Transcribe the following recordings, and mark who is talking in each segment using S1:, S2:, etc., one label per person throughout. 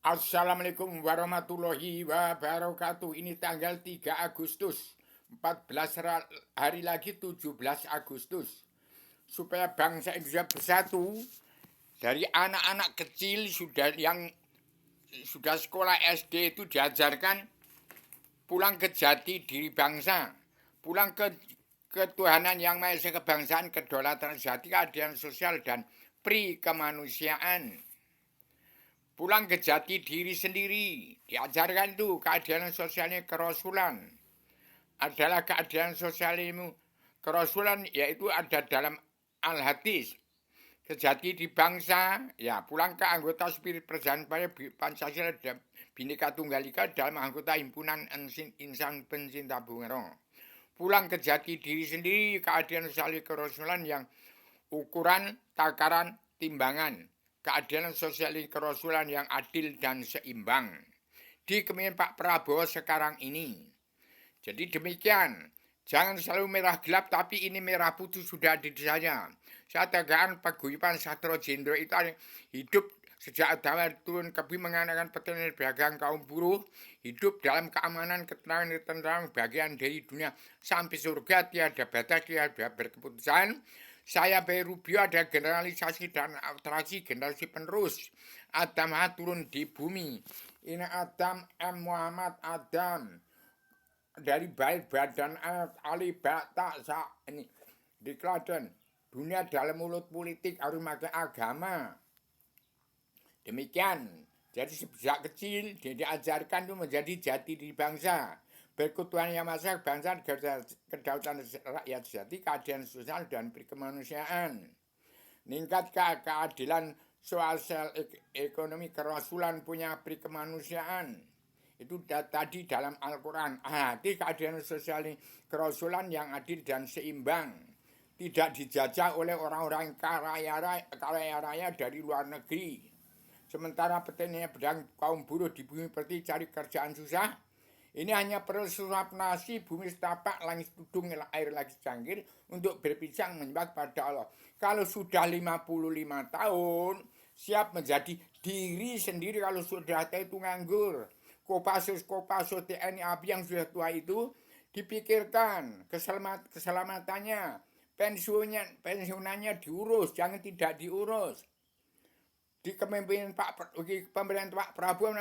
S1: Assalamualaikum warahmatullahi wabarakatuh. Ini tanggal 3 Agustus. 14 hari lagi 17 Agustus. Supaya bangsa Indonesia bersatu, dari anak-anak kecil yang sudah sekolah SD itu diajarkan pulang ke jati diri bangsa, pulang ke ketuhanan yang maha esa, kebangsaan, kedaulatan, jati keadilan sosial dan pri kemanusiaan. Pulang ke jati diri sendiri. Diajarkan itu keadilan sosialnya kerasulan. Adalah keadilan sosialmu kerasulan, yaitu ada dalam Al-Hadis. Kejati di bangsa, ya pulang ke anggota spirit perjalanan pada Pancasila dan Bhinneka Tunggal Ika dalam anggota himpunan insan pencinta Bung. Pulang ke jati diri sendiri, keadilan sosial kerasulan yang ukuran, takaran, timbangan. Keadilan sosial kerasulan yang adil dan seimbang di kepemimpinan Pak Prabowo sekarang ini. Jadi demikian, jangan selalu merah gelap, tapi ini merah putih sudah ada di saya. Saya tegakkan paguyuban Satrio Jendro itu hidup sejak awal turun ke bumi mengadakan petani dagang kaum buruh, hidup dalam keamanan, ketentraman, bagian dari dunia sampai surga, tiada batas, tiada berkeputusan. Saya Bay Rubio ada generalisasi dan abstraksi generasi penerus. Adam turun di bumi. Ini Adam M. Muhammad Adam. Dari baik badan Ali Bata ini di Klaten. Dunia dalam mulut politik harus pakai agama. Demikian. Jadi sejak kecil dia diajarkan itu menjadi jati diri bangsa. Berketuhanan yang maha bangsa, kedaulatan rakyat sejati, keadilan sosial dan berkemanusiaan. Meningkatkan keadilan sosial ekonomi kerasulan punya berkemanusiaan. Itu tadi dalam Al-Quran. Hati keadilan sosial kerasulan yang adil dan seimbang. Tidak dijajah oleh orang-orang kaya raya dari luar negeri. Sementara petani pedang kaum buruh di bumi seperti cari kerjaan susah. Ini hanya perlu suap nasi, bumi setapak, langit tudung, air lagi canggir untuk berpisah menyembah pada Allah. Kalau sudah 55 tahun, siap menjadi diri sendiri. Kalau sudah itu nganggur. Kopassus TNI ABRI yang sudah tua itu dipikirkan keselamatannya, pensiunannya diurus, jangan tidak diurus. Di kepemimpinan pemerintahan Pak Prabowo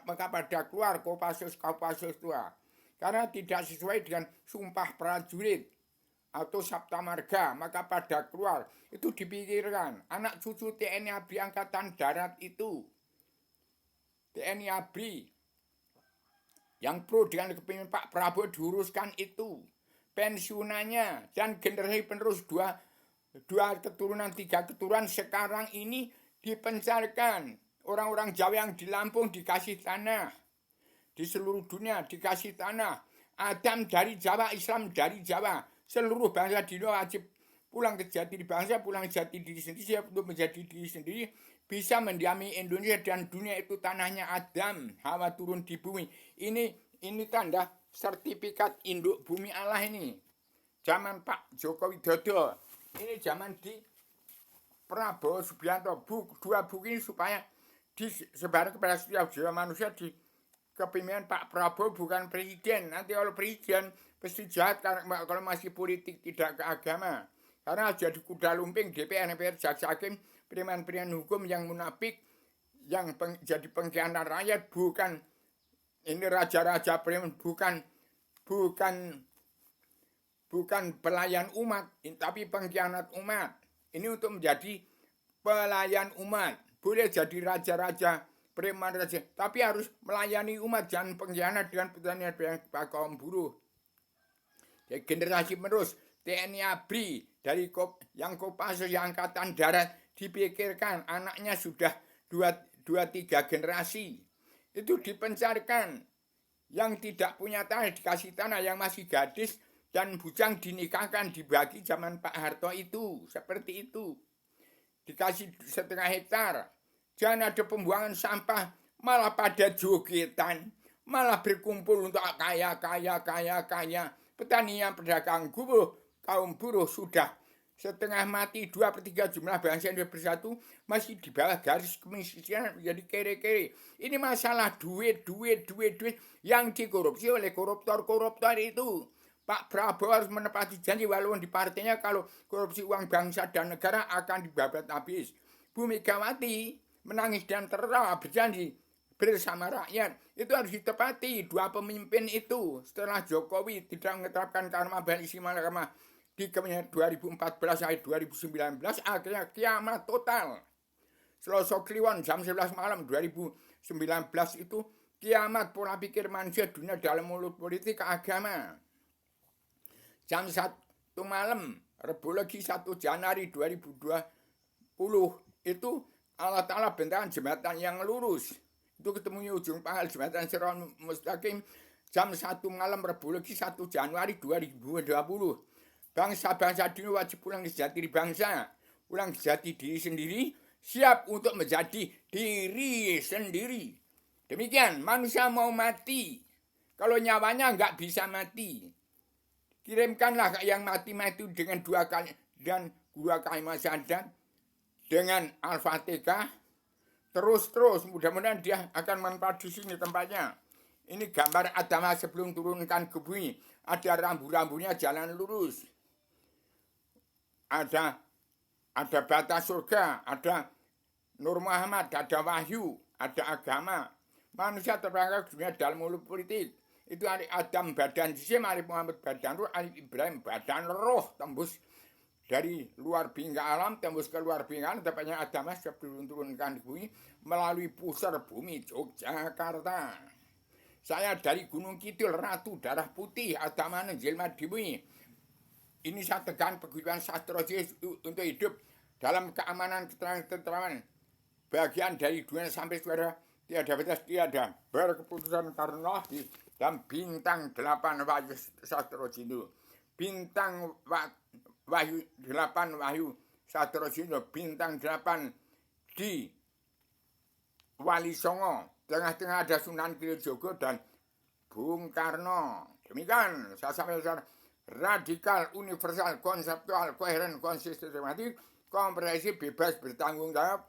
S1: maka pada keluar Kopassus tua. Karena tidak sesuai dengan sumpah prajurit atau Sabta Marga, maka pada keluar. Itu dipikirkan. Anak cucu TNI ABRI Angkatan Darat itu. TNI ABRI. Yang pro dengan kepemimpinan Pak Prabowo diuruskan itu. Pensiunannya dan generasi penerus dua keturunan, 3 keturunan sekarang ini dipencarkan. Orang-orang Jawa yang di Lampung dikasih tanah. Di seluruh dunia dikasih tanah. Adam dari Jawa, Islam dari Jawa. Seluruh bangsa di Indonesia wajib pulang ke jati diri bangsa, pulang ke jati diri sendiri, siap untuk menjadi diri sendiri. Bisa mendiami Indonesia dan dunia itu tanahnya Adam. Hawa turun di bumi. Ini tanda sertifikat induk bumi Allah ini. Zaman Pak Joko Widodo. Ini zaman di Prabowo Subianto, 2 buku ini supaya disebar kepada setiap jiwa manusia di kepemimpinan Pak Prabowo bukan presiden. Nanti kalau presiden pasti jahat kalau masih politik tidak ke agama. Karena jadi kuda lumping DPR, MPR, jaksa hakim, pimpinan hukum yang munafik, yang jadi pengkhianat rakyat, bukan ini raja-raja preman, bukan pelayan umat, tapi pengkhianat umat. Ini untuk menjadi pelayan umat. Boleh jadi raja-raja, preman raja, tapi harus melayani umat, jangan pengkhianat dengan petani kaum buruh. Dari generasi penerus TNI ABRI dari yang Kopassus yang Angkatan Darat dipikirkan anaknya sudah 2-3 generasi. Itu dipencarkan. Yang tidak punya tanah dikasih tanah, yang masih gadis dan bujang dinikahkan, dibagi zaman Pak Harto itu. Seperti itu. Dikasih 1,5 hektar. Jangan ada pembuangan sampah. Malah pada jogetan. Malah berkumpul untuk kaya. Petani yang pedagang buruh, kaum buruh sudah setengah mati, 2/3 jumlah bangsa Indonesia bersatu, masih di bawah garis kemiskinan menjadi kere-kere. Ini masalah duit yang dikorupsi oleh koruptor-koruptor itu. Pak Prabowo harus menepati janji walaupun di partainya kalau korupsi uang bangsa dan negara akan dibabat habis. Bu Megawati menangis dan tertawa berjanji bersama rakyat. Itu harus ditepati. Dua pemimpin itu setelah Jokowi tidak menerapkan karma balisi malakama di kepemimpinan 2014 sampai 2019 akhirnya kiamat total. Selasa Kliwon jam 11 malam 2019 itu kiamat pola pikir manusia dunia dalam mulut politik agama. Jam 1 malam Rabu lagi 1 Januari 2020 itu Allah Ta'ala bentang jembatan yang lurus. Itu ketemu ujung pangkal jembatan Siratal Mustaqim jam 1 malam Rabu lagi 1 Januari 2020. Bangsa-bangsa dunia wajib pulang ke jati diri bangsa, pulang ke jati diri sendiri, siap untuk menjadi diri sendiri. Demikian, manusia mau mati. Kalau nyawanya nggak bisa mati, kirimkanlah yang mati-mati dengan 2 kali dan 2 kalimat syahadat dengan Al-Fatihah. Terus mudah-mudahan dia akan manfaat di sini tempatnya. Ini gambar Adama sebelum turunkan ke bumi. Ada rambu-rambunya jalan lurus. Ada batas surga, ada Nur Muhammad, ada wahyu, ada agama. Manusia terperangkap dunia dalam mulut politik. Itu Ali Adam badan jisim, Ali Muhammad badan ruh, Ali Ibrahim badan roh. Tembus dari luar bingkai alam, tembus ke luar bingkai alam. Tepatnya Adam sebelum turunkan di bumi melalui pusar bumi Yogyakarta. Saya dari Gunung Kidul, Ratu Darah Putih, Adama menjelma di bumi. Ini saya tekan pegawai sastra untuk hidup dalam keamanan, ketentraman. Bagian dari dunia sampai saudara tiada batas, tiada berkeputusan karena di dalam bintang 8 wahyu sastra itu. Bintang wahyu 8 wahyu sastra itu, bintang 8 di Wali Songo. Tengah-tengah ada Sunan Kalijogo dan Bung Karno. Demikian saya sampaikan radikal, universal, konseptual, koheren, konsisten, sistematik, komprehensif, bebas, bertanggung jawab.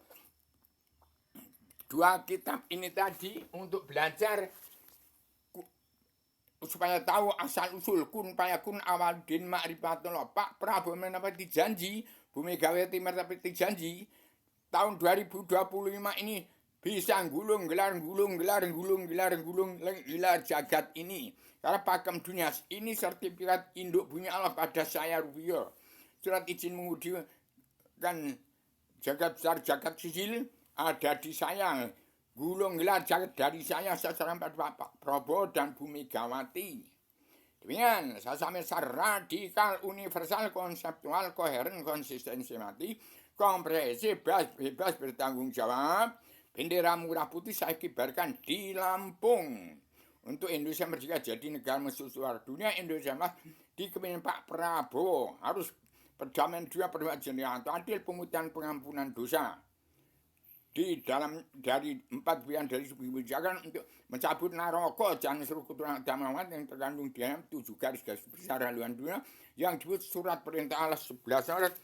S1: 2 kitab ini tadi untuk belajar supaya tahu asal usul kun payakun awal din ma'rifatullah. Pak Prabowo menepati janji, Bu Megawati menepati janji tahun 2025 ini bisa gulung gelar jagat ini. Karena pakem dunia ini sertifikat induk bumi Allah pada saya Rupiah. Surat izin mengemudi kan jagat besar jagat sijil ada di saya. Gulung gelar jagat dari saya secara Pak Prabowo dan Bu Megawati. Demikian saya sampai radikal, universal, konseptual, koheren, konsisten, sistematik, komprehensif, bebas bertanggung jawab. Bendera merah putih saya kibarkan di Lampung. Untuk Indonesia merdeka jadi negara mercusuar dunia. Indonesia mas di kepemimpinan Pak Prabowo harus perdamaian dunia, perdamaian jenjang adil, pemulihan pengampunan dosa. Di dalam dari 4 pilihan dari kebijakan untuk mencabut naroko jangan seluruh keturunan agama yang terkandung di dalam 7 garis besar haluan dunia yang disebut surat perintah Allah 11 surat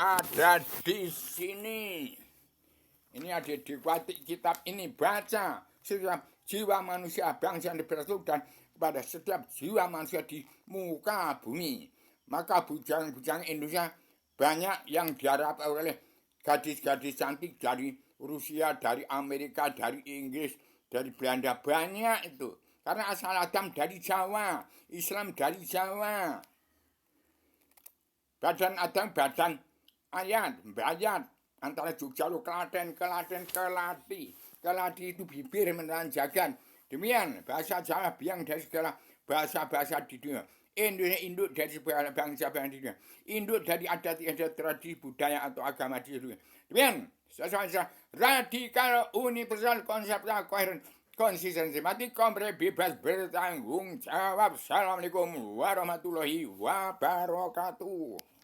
S1: ada di sini. Ini ada di kitab ini, baca setiap jiwa manusia bangsa yang bersatu dan kepada setiap jiwa manusia di muka bumi. Maka bujang-bujang Indonesia banyak yang diharap oleh gadis-gadis cantik dari Rusia, dari Amerika, dari Inggris, dari Belanda, banyak itu. Karena asal Adam dari Jawa, Islam dari Jawa. Badan Adam, badan ayat. Antara Jogja, Klaten, Kelati. Kelati itu bibir menelan jagat. Demikian bahasa Jawa biang dari segala bahasa-bahasa di dunia. Indonesia induk dari segala bangsa-bangsa di dunia. Induk dari adat-adat tradisi budaya atau agama di dunia. Demikian sesuatu radikal, universal, konseptual, koheren, konsisten, sistematik, komprehensif, bebas bertanggung jawab. Assalamualaikum warahmatullahi wabarakatuh.